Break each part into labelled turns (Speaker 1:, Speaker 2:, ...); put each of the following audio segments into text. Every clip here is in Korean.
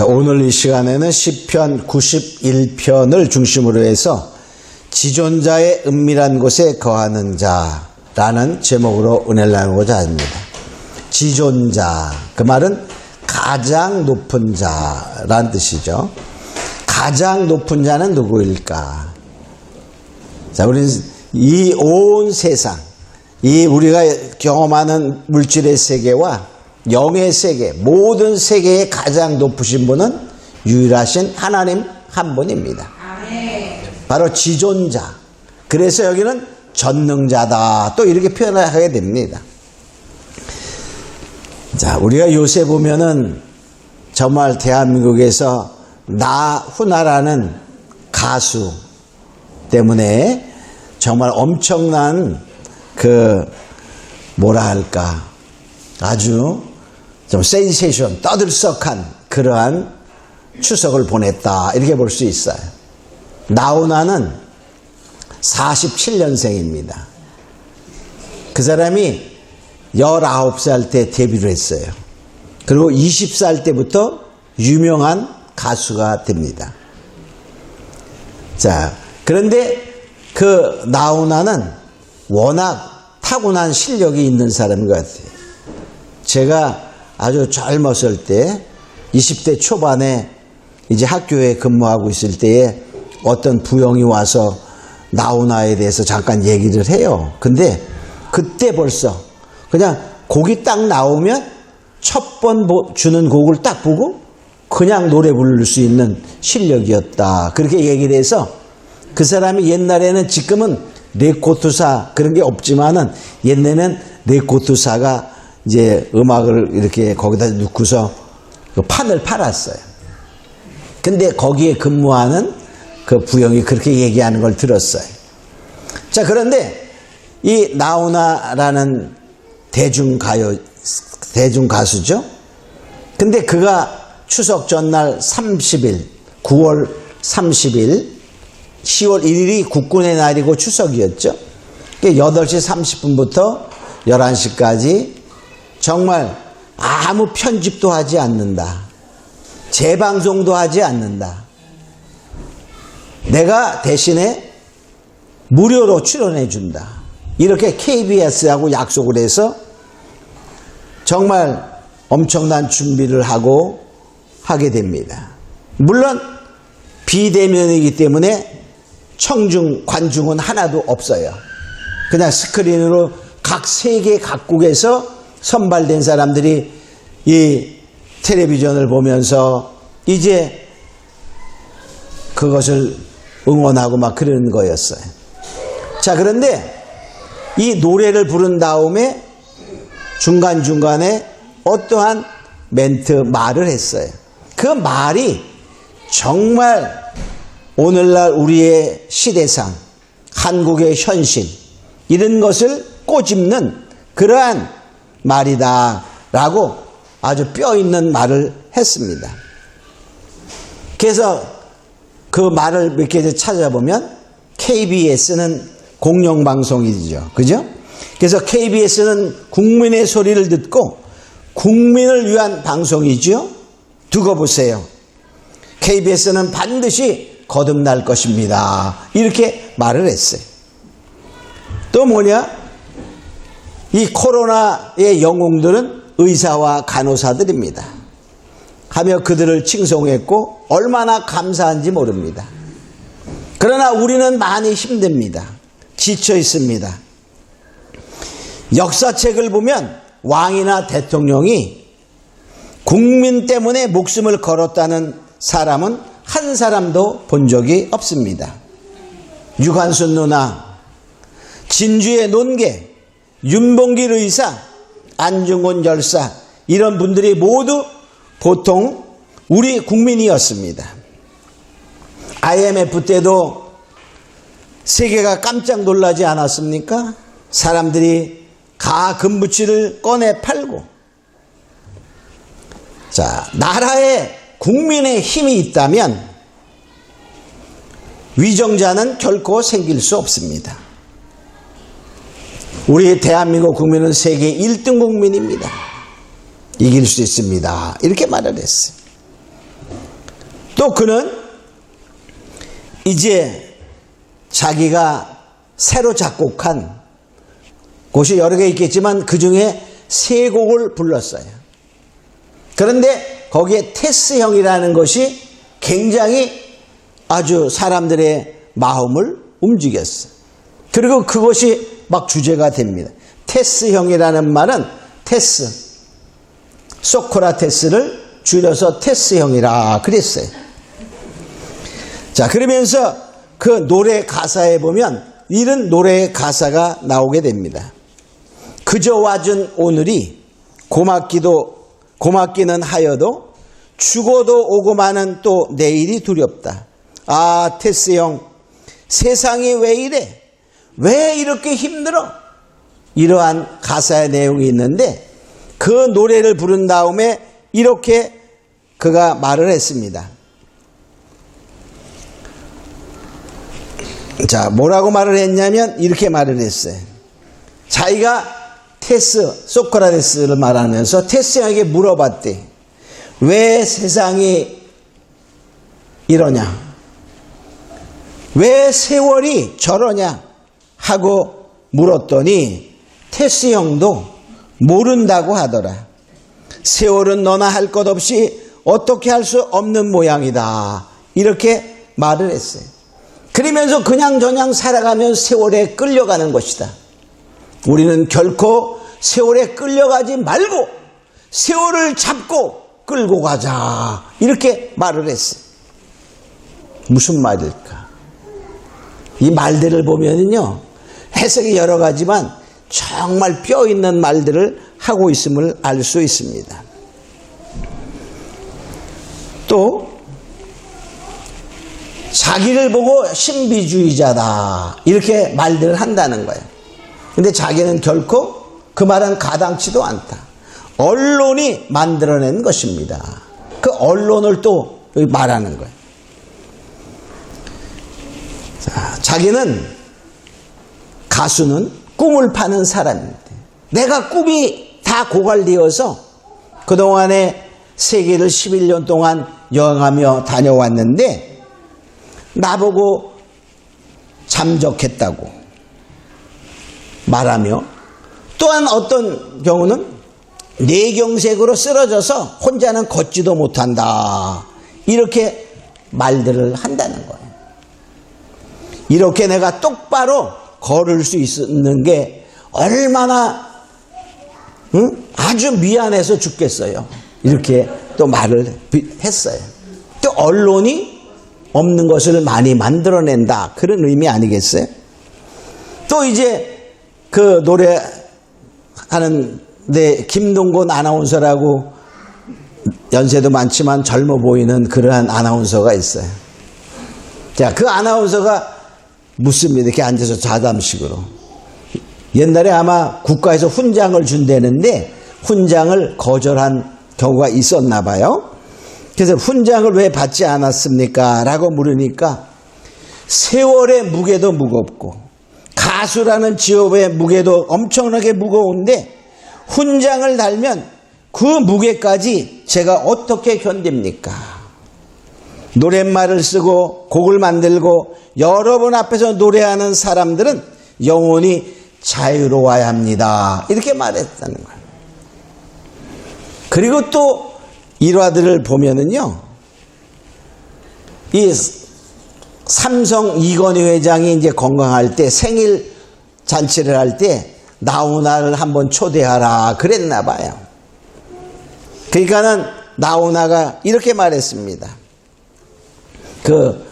Speaker 1: 오늘 이 시간에는 시편 91편을 중심으로 해서 지존자의 은밀한 곳에 거하는 자라는 제목으로 은혜를 나누고자 합니다. 지존자, 그 말은 가장 높은 자라는 뜻이죠. 가장 높은 자는 누구일까? 자, 우리는 이 온 세상, 이 우리가 경험하는 물질의 세계와 영의 세계, 모든 세계의 가장 높으신 분은 유일하신 하나님 한 분입니다. 바로 지존자. 그래서 여기는 전능자다, 또 이렇게 표현을 하게 됩니다. 자, 우리가 요새 보면은 정말 대한민국에서 나훈아라는 가수 때문에 정말 엄청난 뭐라 할까, 아주 좀 센세이션, 떠들썩한 그러한 추석을 보냈다, 이렇게 볼 수 있어요. 나훈아는 47년생입니다. 그 사람이 19살 때 데뷔를 했어요. 그리고 20살 때부터 유명한 가수가 됩니다. 자, 그런데 그 나훈아는 워낙 타고난 실력이 있는 사람인 것 같아요. 제가 아주 젊었을 때 20대 초반에 이제 학교에 근무하고 있을 때에 어떤 부영이 와서 나훈아에 대해서 잠깐 얘기를 해요. 근데 그때 벌써 그냥 곡이 딱 나오면 첫 번 주는 곡을 딱 보고 그냥 노래 부를 수 있는 실력이었다, 그렇게 얘기를 해서, 그 사람이 옛날에는, 지금은 레코드사 그런 게 없지만은 옛날에는 레코드사가 이제 음악을 이렇게 거기다 넣고서 판을 팔았어요. 근데 거기에 근무하는 그 부영이 그렇게 얘기하는 걸 들었어요. 자, 그런데 이 나훈아라는 대중가수죠. 근데 그가 추석 전날 30일, 9월 30일, 10월 1일이 국군의 날이고 추석이었죠. 8시 30분부터 11시까지 정말 아무 편집도 하지 않는다, 재방송도 하지 않는다, 내가 대신에 무료로 출연해 준다, 이렇게 KBS하고 약속을 해서 정말 엄청난 준비를 하고 하게 됩니다. 물론 비대면이기 때문에 관중은 하나도 없어요. 그냥 스크린으로 각 세계 각국에서 선발된 사람들이 이 텔레비전을 보면서 이제 그것을 응원하고 막 그러는 거였어요. 자, 그런데 이 노래를 부른 다음에 중간중간에 어떠한 말을 했어요. 그 말이 정말 오늘날 우리의 시대상, 한국의 현실, 이런 것을 꼬집는 그러한 말이다라고 아주 뼈 있는 말을 했습니다. 그래서 그 말을 몇 개 찾아보면 KBS는 공영방송이죠. 그죠? 그래서 KBS는 국민의 소리를 듣고 국민을 위한 방송이죠. 두고 보세요. KBS는 반드시 거듭날 것입니다, 이렇게 말을 했어요. 또 뭐냐? 이 코로나의 영웅들은 의사와 간호사들입니다 하며 그들을 칭송했고 얼마나 감사한지 모릅니다. 그러나 우리는 많이 힘듭니다. 지쳐 있습니다. 역사책을 보면 왕이나 대통령이 국민 때문에 목숨을 걸었다는 사람은 한 사람도 본 적이 없습니다. 유관순 누나, 진주의 논개, 윤봉길 의사, 안중근 열사, 이런 분들이 모두 보통 우리 국민이었습니다. IMF 때도 세계가 깜짝 놀라지 않았습니까? 사람들이 가금부치를 꺼내 팔고. 자, 나라에 국민의 힘이 있다면 위정자는 결코 생길 수 없습니다. 우리 대한민국 국민은 세계 1등 국민입니다. 이길 수 있습니다, 이렇게 말을 했어요. 또 그는 이제 자기가 새로 작곡한 곳이 여러 개 있겠지만 그 중에 3곡을 불렀어요. 그런데 거기에 테스형이라는 것이 굉장히 아주 사람들의 마음을 움직였어요. 그리고 그것이 막 주제가 됩니다. 테스형이라는 말은 소크라테스를 줄여서 테스형이라 그랬어요. 자, 그러면서 그 노래 가사에 보면 이런 노래의 가사가 나오게 됩니다. 그저 와준 오늘이 고맙기는 하여도 죽어도 오고 마는 또 내일이 두렵다. 아, 테스 형, 세상이 왜 이래? 왜 이렇게 힘들어? 이러한 가사의 내용이 있는데 그 노래를 부른 다음에 이렇게 그가 말을 했습니다. 자, 뭐라고 말을 했냐면 이렇게 말을 했어요. 자기가 소크라테스를 말하면서 테스에게 물어봤대. 왜 세상이 이러냐? 왜 세월이 저러냐? 하고 물었더니 테스 형도 모른다고 하더라. 세월은 너나 할 것 없이 어떻게 할 수 없는 모양이다. 이렇게 말을 했어요. 그러면서 그냥저냥 살아가면 세월에 끌려가는 것이다. 우리는 결코 세월에 끌려가지 말고 세월을 잡고 끌고 가자. 이렇게 말을 했어요. 무슨 말일까? 이 말들을 보면은요, 해석이 여러 가지만 정말 뼈 있는 말들을 하고 있음을 알 수 있습니다. 또 자기를 보고 신비주의자다 이렇게 말들을 한다는 거예요. 근데 자기는 결코 그 말은 가당치도 않다. 언론이 만들어낸 것입니다. 그 언론을 또 말하는 거예요. 자, 자기는 가수는 꿈을 파는 사람인데 내가 꿈이 다 고갈되어서 그동안에 세계를 11년 동안 여행하며 다녀왔는데 나보고 잠적했다고 말하며 또한 어떤 경우는 뇌경색으로 쓰러져서 혼자는 걷지도 못한다. 이렇게 말들을 한다는 거예요. 이렇게 내가 똑바로 걸을 수 있는 게 얼마나 아주 미안해서 죽겠어요. 이렇게 또 말을 했어요. 또 언론이 없는 것을 많이 만들어낸다. 그런 의미 아니겠어요? 또 이제 그 노래하는데 김동건 아나운서라고 연세도 많지만 젊어 보이는 그러한 아나운서가 있어요. 자, 그 아나운서가 묻습니다. 이렇게 앉아서 자담식으로. 옛날에 아마 국가에서 훈장을 준다는데 훈장을 거절한 경우가 있었나 봐요. 그래서 훈장을 왜 받지 않았습니까? 라고 물으니까 세월의 무게도 무겁고 가수라는 직업의 무게도 엄청나게 무거운데 훈장을 달면 그 무게까지 제가 어떻게 견딥니까? 노랫말을 쓰고 곡을 만들고 여러분 앞에서 노래하는 사람들은 영원히 자유로워야 합니다. 이렇게 말했다는 거예요. 그리고 또 일화들을 보면은요, 이 삼성 이건희 회장이 이제 건강할 때 생일 잔치를 할 때 나훈아를 한번 초대하라 그랬나 봐요. 그러니까는 나훈아가 이렇게 말했습니다. 그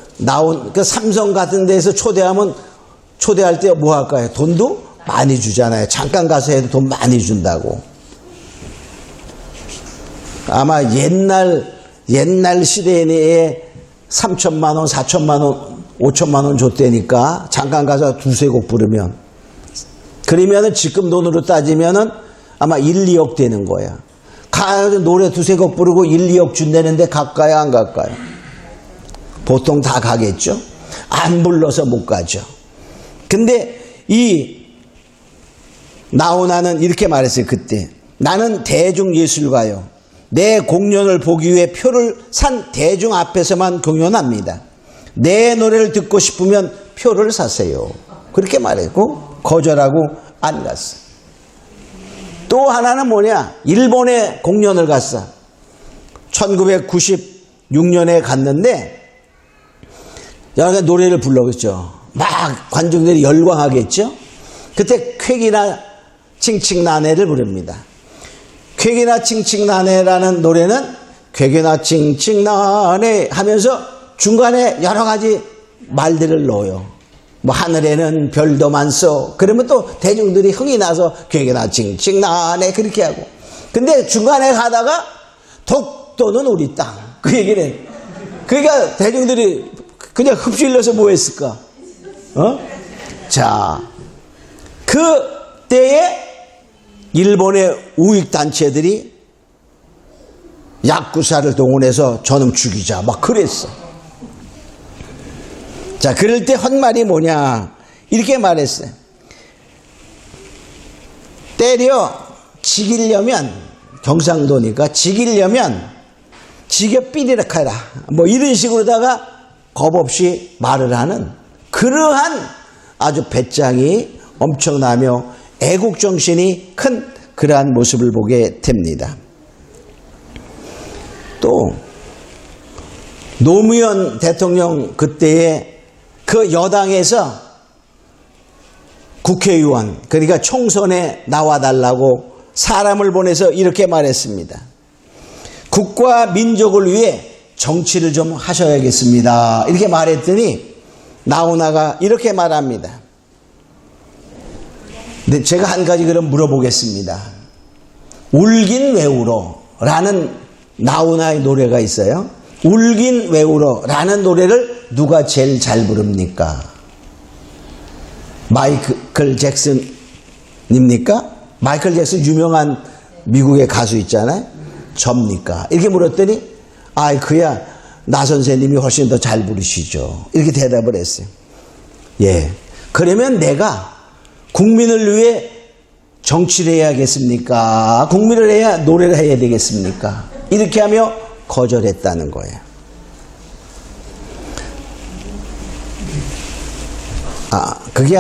Speaker 1: 삼성 같은 데서 초대할 때 뭐 할까요? 돈도 많이 주잖아요. 잠깐 가서 해도 돈 많이 준다고. 아마 옛날 시대에 3천만 원, 4천만 원, 5천만 원 줬다니까 잠깐 가서 두세 곡 부르면 그러면은 지금 돈으로 따지면은 아마 1, 2억 되는 거야. 가서 노래 두세 곡 부르고 1, 2억 준다는데 갈까요, 안 갈까요? 보통 다 가겠죠. 안 불러서 못 가죠. 근데 이 나훈아는 이렇게 말했어요. 그때 나는 대중예술가요. 내 공연을 보기 위해 표를 산 대중 앞에서만 공연합니다. 내 노래를 듣고 싶으면 표를 사세요. 그렇게 말했고 거절하고 안 갔어. 또 하나는 뭐냐? 일본에 공연을 갔어. 1996년에 갔는데 여러 가지 노래를 불러겠죠. 막 관중들이 열광하겠죠. 그때 쾌기나 칭칭나네를 부릅니다. 쾌기나 칭칭나네라는 노래는 쾌기나 칭칭나네 하면서 중간에 여러 가지 말들을 넣어요. 뭐 하늘에는 별도 많소. 그러면 또 대중들이 흥이 나서 쾌기나 칭칭나네 그렇게 하고. 근데 중간에 가다가 독도는 우리 땅. 그 얘기를 해. 그러니까 대중들이 그냥 흡질러서 뭐 했을까? 자, 그때에 일본의 우익단체들이 야쿠사를 동원해서 저놈 죽이자 막 그랬어. 자, 그럴 때 한 말이 뭐냐 이렇게 말했어요. 때려 죽이려면 경상도니까 죽이려면 지겨 삐리락하라 뭐 이런 식으로다가 겁 없이 말을 하는 그러한 아주 배짱이 엄청나며 애국정신이 큰 그러한 모습을 보게 됩니다. 또 노무현 대통령 그때에 그 여당에서 국회의원 그러니까 총선에 나와달라고 사람을 보내서 이렇게 말했습니다. 국가 민족을 위해 정치를 좀 하셔야겠습니다. 이렇게 말했더니 나훈아가 이렇게 말합니다. 근데 제가 한 가지 그럼 물어보겠습니다. 울긴 왜 울어? 라는 나훈아의 노래가 있어요. 울긴 왜 울어? 라는 노래를 누가 제일 잘 부릅니까? 마이클 잭슨입니까? 마이클 잭슨 유명한 미국의 가수 있잖아요. 접니까? 이렇게 물었더니 아이 그야 나 선생님이 훨씬 더 잘 부르시죠. 이렇게 대답을 했어요. 예. 그러면 내가 국민을 위해 정치를 해야겠습니까? 국민을 해야 노래를 해야 되겠습니까? 이렇게 하며 거절했다는 거예요. 그게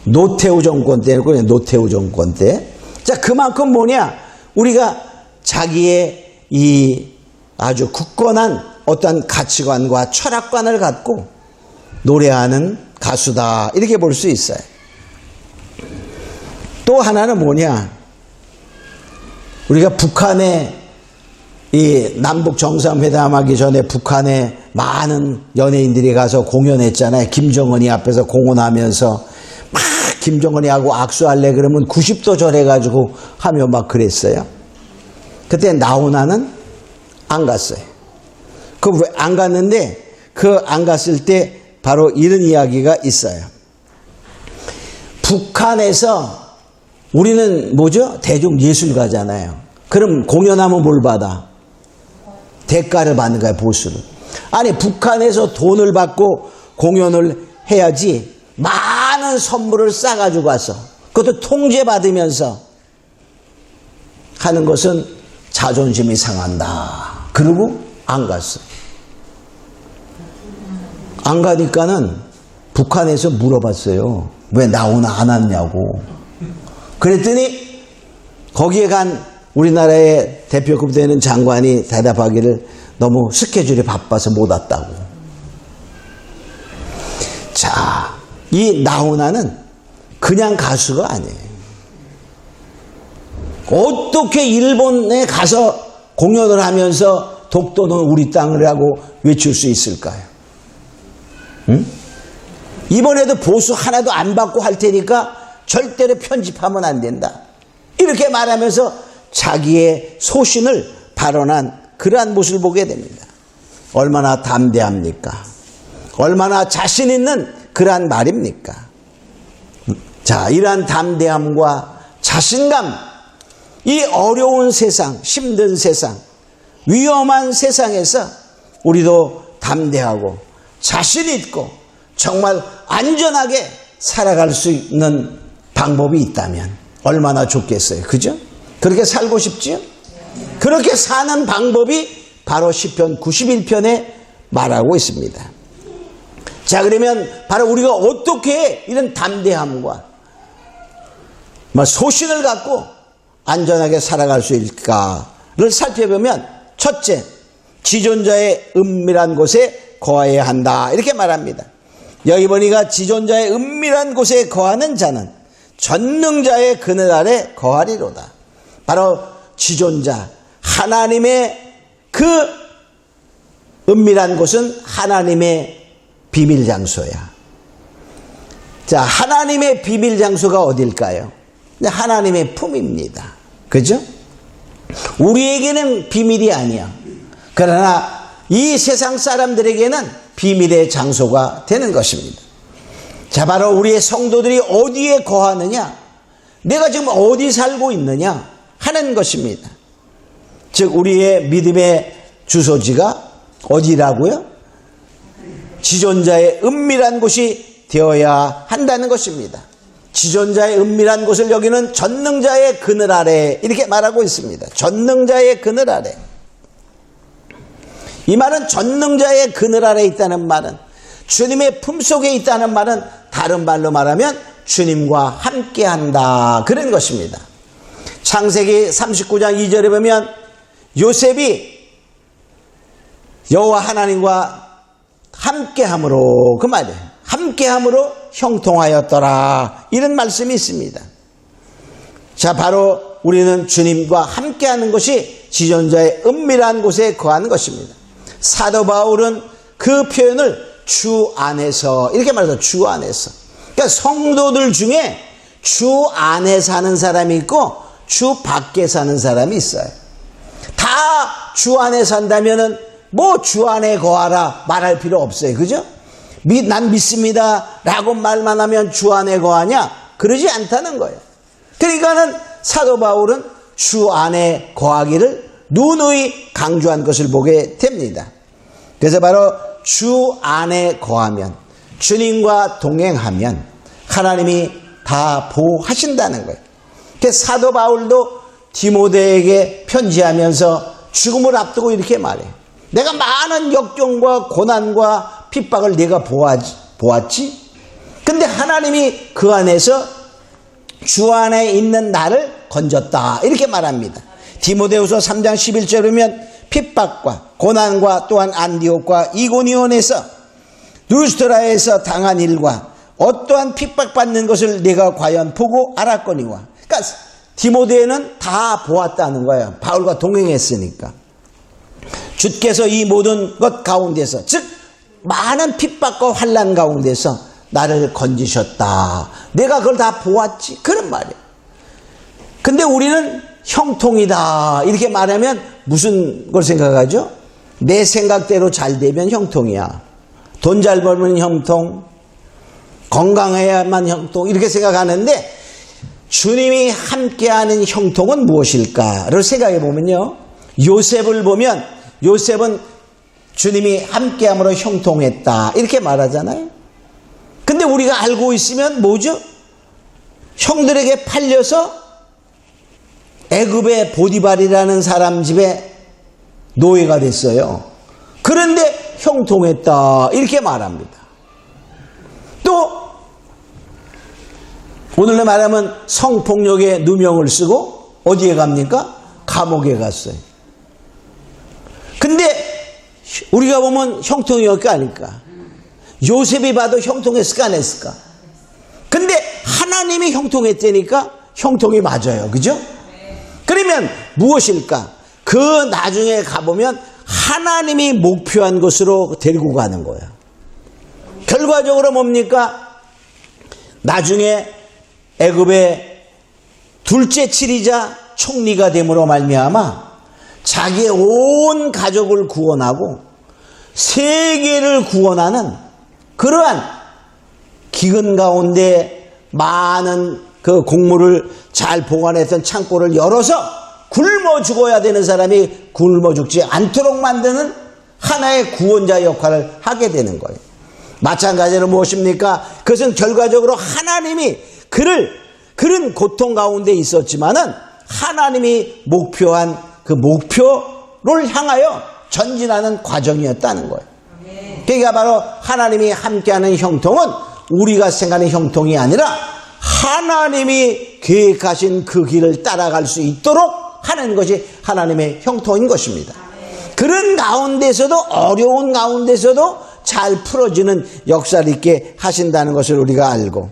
Speaker 1: 노태우 정권 때였고요. 노태우 정권 때. 자, 그만큼 뭐냐? 우리가 자기의 이 아주 굳건한 어떤 가치관과 철학관을 갖고 노래하는 가수다. 이렇게 볼 수 있어요. 또 하나는 뭐냐? 우리가 북한에 이 남북 정상회담하기 전에 북한에 많은 연예인들이 가서 공연했잖아요. 김정은이 앞에서 공언하면서 막 김정은이하고 악수할래 그러면 90도 절해가지고 하며 막 그랬어요. 그때 나훈아는 안 갔어요. 그 왜 안 갔는데 그 안 갔을 때 바로 이런 이야기가 있어요. 북한에서 우리는 뭐죠? 대중예술가잖아요. 그럼 공연하면 뭘 받아? 대가를 받는 거야, 보수를. 아니, 북한에서 돈을 받고 공연을 해야지 많은 선물을 싸가지고 와서 그것도 통제받으면서 하는 것은 자존심이 상한다. 그러고 안 갔어. 안 가니까는 북한에서 물어봤어요. 왜 나훈아 안 왔냐고. 그랬더니 거기에 간 우리나라의 대표급 되는 장관이 대답하기를 너무 스케줄이 바빠서 못 왔다고. 자, 이 나훈아는 그냥 가수가 아니에요. 어떻게 일본에 가서 공연을 하면서 독도는 우리 땅이라고 외칠 수 있을까요? 응? 이번에도 보수 하나도 안 받고 할 테니까 절대로 편집하면 안 된다. 이렇게 말하면서 자기의 소신을 발언한 그러한 모습을 보게 됩니다. 얼마나 담대합니까? 얼마나 자신 있는 그러한 말입니까? 자, 이러한 담대함과 자신감, 이 어려운 세상, 힘든 세상, 위험한 세상에서 우리도 담대하고 자신 있고 정말 안전하게 살아갈 수 있는 방법이 있다면 얼마나 좋겠어요. 그죠? 그렇게 살고 싶지요? 그렇게 사는 방법이 바로 시편 91편에 말하고 있습니다. 자, 그러면 바로 우리가 어떻게 이런 담대함과 소신을 갖고 안전하게 살아갈 수 있을까를 살펴보면, 첫째, 지존자의 은밀한 곳에 거해야 한다, 이렇게 말합니다. 여기 보니까 지존자의 은밀한 곳에 거하는 자는 전능자의 그늘 아래 거하리로다. 바로 지존자, 하나님의 그 은밀한 곳은 하나님의 비밀 장소야. 자, 하나님의 비밀 장소가 어딜까요? 하나님의 품입니다. 그죠? 우리에게는 비밀이 아니야. 그러나 이 세상 사람들에게는 비밀의 장소가 되는 것입니다. 자, 바로 우리의 성도들이 어디에 거하느냐, 내가 지금 어디 살고 있느냐 하는 것입니다. 즉, 우리의 믿음의 주소지가 어디라고요? 지존자의 은밀한 곳이 되어야 한다는 것입니다. 지존자의 은밀한 곳을 여기는 전능자의 그늘 아래, 이렇게 말하고 있습니다. 전능자의 그늘 아래. 이 말은 전능자의 그늘 아래 있다는 말은, 주님의 품속에 있다는 말은 다른 말로 말하면 주님과 함께한다, 그런 것입니다. 창세기 39장 2절에 보면 요셉이 여호와 하나님과 함께함으로, 그 말이에요. 함께함으로 형통하였더라, 이런 말씀이 있습니다. 자, 바로 우리는 주님과 함께하는 것이 지존자의 은밀한 곳에 거하는 것입니다. 사도 바울은 그 표현을 주 안에서, 이렇게 말해서 주 안에서. 그러니까 성도들 중에 주 안에 사는 사람이 있고 주 밖에 사는 사람이 있어요. 다 주 안에 산다면은 뭐 주 안에 거하라 말할 필요 없어요. 그죠? 난 믿습니다 라고 말만 하면 주 안에 거하냐? 그러지 않다는 거예요. 그러니까는 사도 바울은 주 안에 거하기를 누누이 강조한 것을 보게 됩니다. 그래서 바로 주 안에 거하면, 주님과 동행하면 하나님이 다 보호하신다는 거예요. 그래서 사도 바울도 디모데에게 편지하면서 죽음을 앞두고 이렇게 말해요. 내가 많은 역경과 고난과 핍박을 내가 보았지? 근데 하나님이 그 안에서 주 안에 있는 나를 건졌다, 이렇게 말합니다. 디모데후서 3장 11절에 보면 핍박과 고난과 또한 안디옥과 이고니온에서 루스트라에서 당한 일과 어떠한 핍박받는 것을 내가 과연 보고 알았거니와. 그러니까 디모데는 다 보았다는 거예요. 바울과 동행했으니까. 주께서 이 모든 것 가운데서, 즉 많은 핍박과 환난 가운데서 나를 건지셨다, 내가 그걸 다 보았지, 그런 말이에요. 근데 우리는 형통이다 이렇게 말하면 무슨 걸 생각하죠? 내 생각대로 잘 되면 형통이야. 돈 잘 벌면 형통, 건강해야만 형통, 이렇게 생각하는데 주님이 함께하는 형통은 무엇일까를 생각해 보면요, 요셉을 보면 요셉은 주님이 함께함으로 형통했다 이렇게 말하잖아요. 근데 우리가 알고 있으면 뭐죠? 형들에게 팔려서 애굽의 보디발이라는 사람 집에 노예가 됐어요. 그런데 형통했다 이렇게 말합니다. 또 오늘날 말하면 성폭력의 누명을 쓰고 어디에 갑니까? 감옥에 갔어요. 근데 우리가 보면 형통이었을까 아닐까? 요셉이 봐도 형통했을까 안 했을까? 근데 하나님이 형통했다니까 형통이 맞아요. 그죠? 그러면 무엇일까? 그 나중에 가보면 하나님이 목표한 것으로 데리고 가는 거야. 결과적으로 뭡니까? 나중에 애굽의 둘째 치리자 총리가 됨으로 말미암아 자기의 온 가족을 구원하고 세계를 구원하는 그러한 기근 가운데 많은 그 곡물을 잘 보관했던 창고를 열어서 굶어 죽어야 되는 사람이 굶어 죽지 않도록 만드는 하나의 구원자 역할을 하게 되는 거예요. 마찬가지로 무엇입니까? 그것은 결과적으로 하나님이 그런 고통 가운데 있었지만은 하나님이 목표한 그 목표를 향하여 전진하는 과정이었다는 거예요. 그러니까 바로 하나님이 함께하는 형통은 우리가 생각하는 형통이 아니라 하나님이 계획하신 그 길을 따라갈 수 있도록 하는 것이 하나님의 형통인 것입니다. 그런 가운데서도 어려운 가운데서도 잘 풀어지는 역사를 있게 하신다는 것을 우리가 알고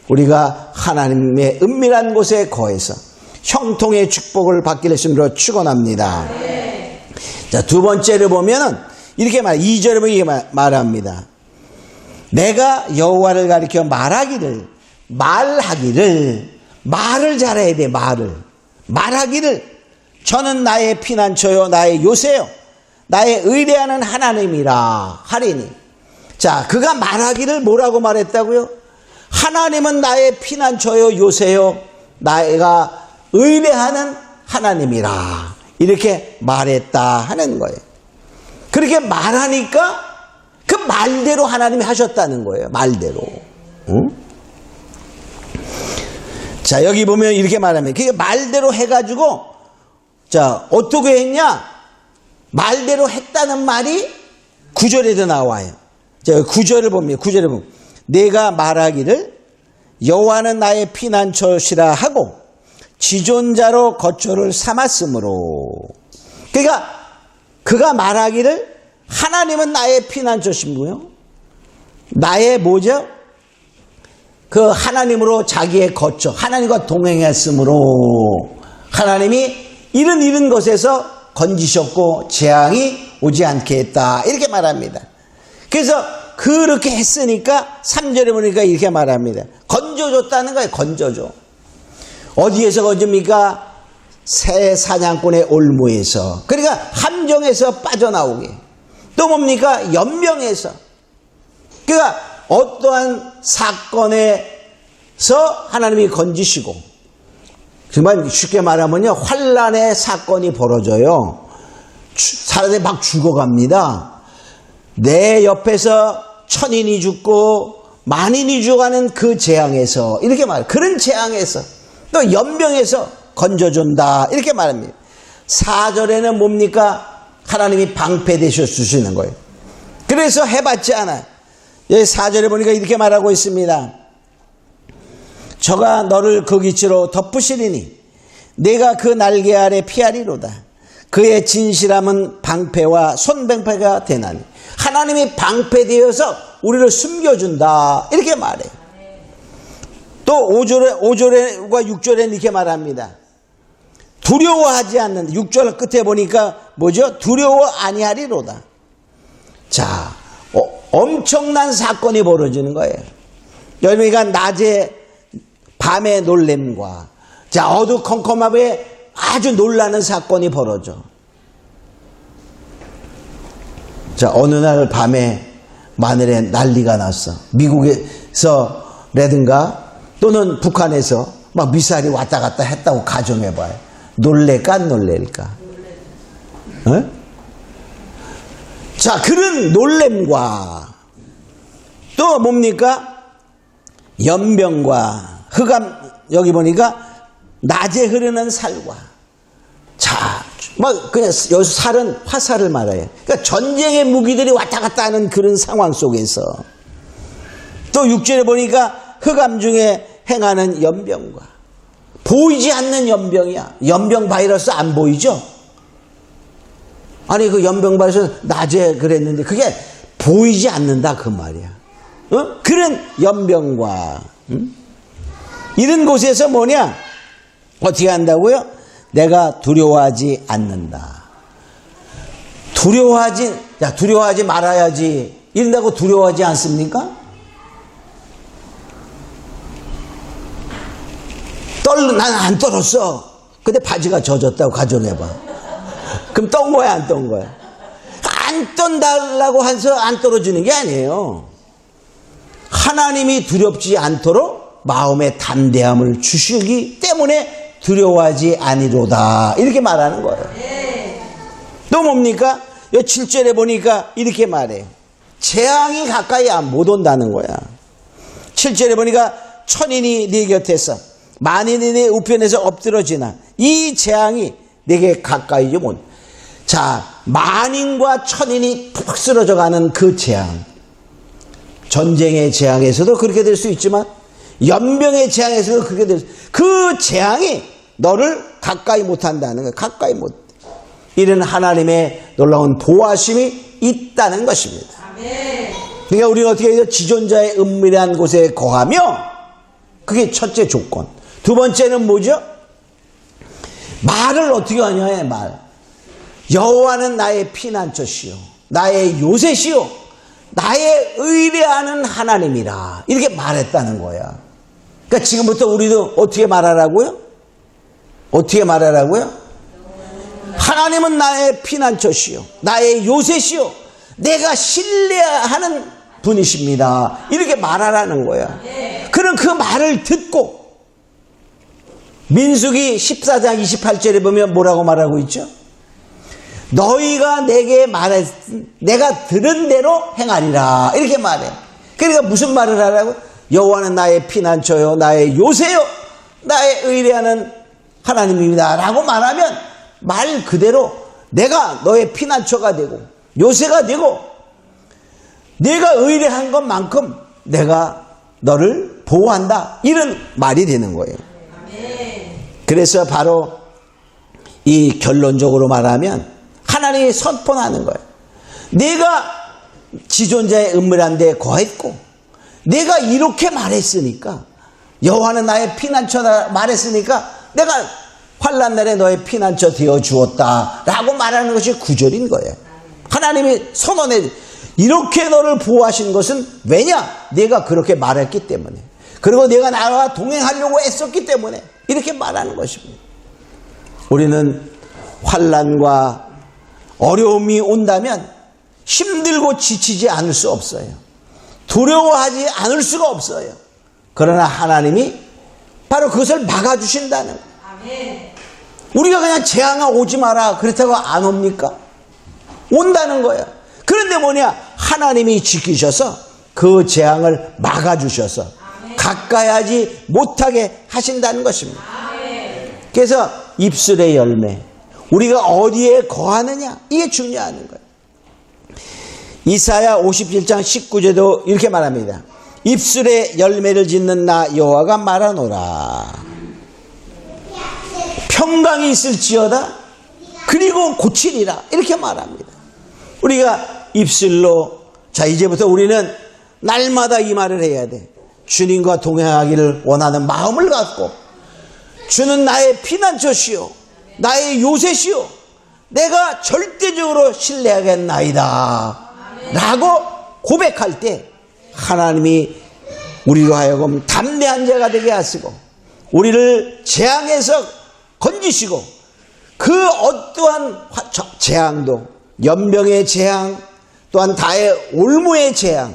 Speaker 1: 우리가 하나님의 은밀한 곳에 거해서 형통의 축복을 받기를 주님으로 축원합니다. 자, 두 번째를 보면은 이렇게 2절에 보면 이렇게 말합니다. 내가 여호와를 가리켜 말하기를 말을 잘해야 돼. 말하기를 저는 나의 피난처요 나의 요새요 나의 의뢰하는 하나님이라 하리니. 자, 그가 말하기를 뭐라고 말했다고요? 하나님은 나의 피난처요 요새요 나가 의뢰하는 하나님이라 이렇게 말했다 하는 거예요. 그렇게 말하니까 그 말대로 하나님이 하셨다는 거예요. 말대로. 응? 자, 여기 보면 이렇게 말합니다. 그게 말대로 해가지고 자, 어떻게 했냐? 말대로 했다는 말이 9절에도 나와요. 자, 9절을 봅니다. 9절을 보면 내가 말하기를 여호와는 나의 피난처시라 하고 지존자로 거처를 삼았으므로. 그러니까 그가 말하기를 하나님은 나의 피난처시고요. 나의 뭐죠? 그 하나님으로 자기의 거처, 하나님과 동행했으므로 하나님이 이런 것에서 건지셨고 재앙이 오지 않게 했다. 이렇게 말합니다. 그래서 그렇게 했으니까 3절에 보니까 이렇게 말합니다. 건져줬다는 거예요. 건져줘. 어디에서 건집니까? 새 사냥꾼의 올무에서. 그러니까 함정에서 빠져나오게. 또 뭡니까? 연병에서. 그러니까 어떠한 사건에서 하나님이 건지시고, 정말 쉽게 말하면요, 환란의 사건이 벌어져요. 사람들이 막 죽어갑니다. 내 옆에서 천인이 죽고 만인이 죽어가는 그 재앙에서, 이렇게 말해요. 그런 재앙에서 또 연병에서 건져준다 이렇게 말합니다. 4절에는 뭡니까? 하나님이 방패되셔 주시는 거예요. 그래서 해봤지 않아요. 여기 4절에 보니까 이렇게 말하고 있습니다. 저가 너를 그 기치로 덮으시리니 내가 그 날개 아래 피하리로다. 그의 진실함은 방패와 손방패가 되나니. 하나님이 방패되어서 우리를 숨겨준다 이렇게 말해요. 또 5절과 6절에 이렇게 말합니다. 두려워하지 않는, 6절 끝에 보니까 뭐죠? 두려워 아니하리로다. 자, 엄청난 사건이 벌어지는 거예요. 그러니까 낮에 밤의 놀램과 자, 어두컴컴함에 아주 놀라는 사건이 벌어져. 자, 어느 날 밤에 마늘에 난리가 났어. 미국에서라든가 또는 북한에서 막 미사일이 왔다 갔다 했다고 가정해봐요. 놀랄까 안 놀랄까? 어? 자, 그런 놀램과 또 뭡니까? 연병과 흑암, 여기 보니까 낮에 흐르는 살과. 자, 막 그냥 여기서 살은 화살을 말해요. 그러니까 전쟁의 무기들이 왔다 갔다 하는 그런 상황 속에서 또 6절에 보니까 흑암 중에 행하는 연병과 보이지 않는 연병이야. 연병 바이러스 안 보이죠? 아니 그 연병 바이러스 낮에 그랬는데 그게 보이지 않는다 그 말이야. 어? 그런 연병과 이런 곳에서 뭐냐? 어떻게 한다고요? 내가 두려워하지 않는다. 두려워하지 말아야지. 이런다고 두려워하지 않습니까? 난 안 떨었어. 근데 바지가 젖었다고 가정해봐. 그럼 떤 거야, 안 떤 거야? 안 떤다라고 해서 안 떨어지는 게 아니에요. 하나님이 두렵지 않도록 마음의 담대함을 주시기 때문에 두려워하지 아니로다. 이렇게 말하는 거예요. 또 뭡니까? 7절에 보니까 이렇게 말해요. 재앙이 가까이 못 온다는 거야. 7절에 보니까 천인이 네 곁에서 만인이 네 우편에서 엎드러지나 이 재앙이 내게 가까이지 못. 자, 만인과 천인이 푹 쓰러져가는 그 재앙. 전쟁의 재앙에서도 그렇게 될 수 있지만 연병의 재앙에서도 그렇게 될 수. 그 재앙이 너를 가까이 못한다는 거예요. 가까이 못. 이런 하나님의 놀라운 보호하심이 있다는 것입니다. 그러니까 우리가 어떻게 해서 지존자의 은밀한 곳에 거하며, 그게 첫째 조건. 두 번째는 뭐죠? 말을 어떻게 하냐, 말. 여호와는 나의 피난처시요 나의 요새시요 나의 의뢰하는 하나님이라, 이렇게 말했다는 거야. 그러니까 지금부터 우리도 어떻게 말하라고요? 어떻게 말하라고요? 하나님은 나의 피난처시요 나의 요새시요 내가 신뢰하는 분이십니다, 이렇게 말하라는 거야. 그럼 그 말을 듣고 민수기 14장 28절에 보면 뭐라고 말하고 있죠? 너희가 내게 말했, 내가 들은 대로 행하리라, 이렇게 말해. 그러니까 무슨 말을 하라고? 여호와는 나의 피난처요 나의 요새요 나의 의뢰하는 하나님입니다 라고 말하면 말 그대로 내가 너의 피난처가 되고 요새가 되고 내가 의뢰한 것만큼 내가 너를 보호한다, 이런 말이 되는 거예요. 그래서 바로 이 결론적으로 말하면 하나님이 선포하는 거예요. 내가 지존자의 은밀한 데에 거했고 내가 이렇게 말했으니까, 여호와는 나의 피난처다 말했으니까 내가 환난 날에 너의 피난처 되어 주었다 라고 말하는 것이 구절인 거예요. 하나님이 선언해, 이렇게 너를 보호하신 것은 왜냐? 내가 그렇게 말했기 때문에, 그리고 내가 나와 동행하려고 애썼기 때문에 이렇게 말하는 것입니다. 우리는 환난과 어려움이 온다면 힘들고 지치지 않을 수 없어요. 두려워하지 않을 수가 없어요. 그러나 하나님이 바로 그것을 막아주신다는 거예요. 우리가 그냥 재앙아 오지 마라 그렇다고 안 옵니까? 온다는 거예요. 그런데 뭐냐? 하나님이 지키셔서 그 재앙을 막아주셔서 가까이 하지 못하게 하신다는 것입니다. 그래서 입술의 열매, 우리가 어디에 거하느냐, 이게 중요한 거예요. 이사야 57장 19절도 이렇게 말합니다. 입술에 열매를 짓는 나 여호와가 말하노라. 평강이 있을지어다 그리고 고치리라, 이렇게 말합니다. 우리가 입술로, 자 이제부터 우리는 날마다 이 말을 해야 돼. 주님과 동행하기를 원하는 마음을 갖고, 주는 나의 피난처시요 나의 요새시요 내가 절대적으로 신뢰하겠나이다 라고 고백할 때 하나님이 우리로 하여금 담대한 자가 되게 하시고 우리를 재앙에서 건지시고, 그 어떠한 재앙도, 연병의 재앙 또한 다의 올무의 재앙,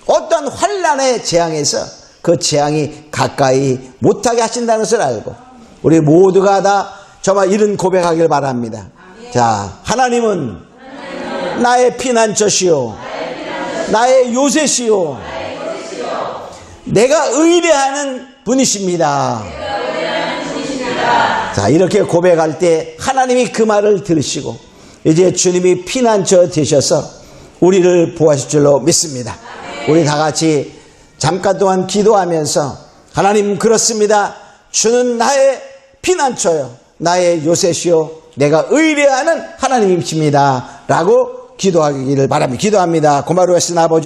Speaker 1: 어떠한 환난의 재앙에서 그 재앙이 가까이 못하게 하신다는 것을 알고 우리 모두가 다 정말 이런 고백하길 바랍니다. 자, 하나님은 나의 피난처시요 나의 요새시요 내가 의뢰하는 분이십니다. 자, 이렇게 고백할 때 하나님이 그 말을 들으시고 이제 주님이 피난처 되셔서 우리를 보호하실 줄로 믿습니다. 우리 다 같이 잠깐 동안 기도하면서, 하나님 그렇습니다. 주는 나의 피난처요 나의 요새시요 내가 의뢰하는 하나님이십니다 라고 기도하기를 바랍니다. 기도합니다. 고마우신 아버지,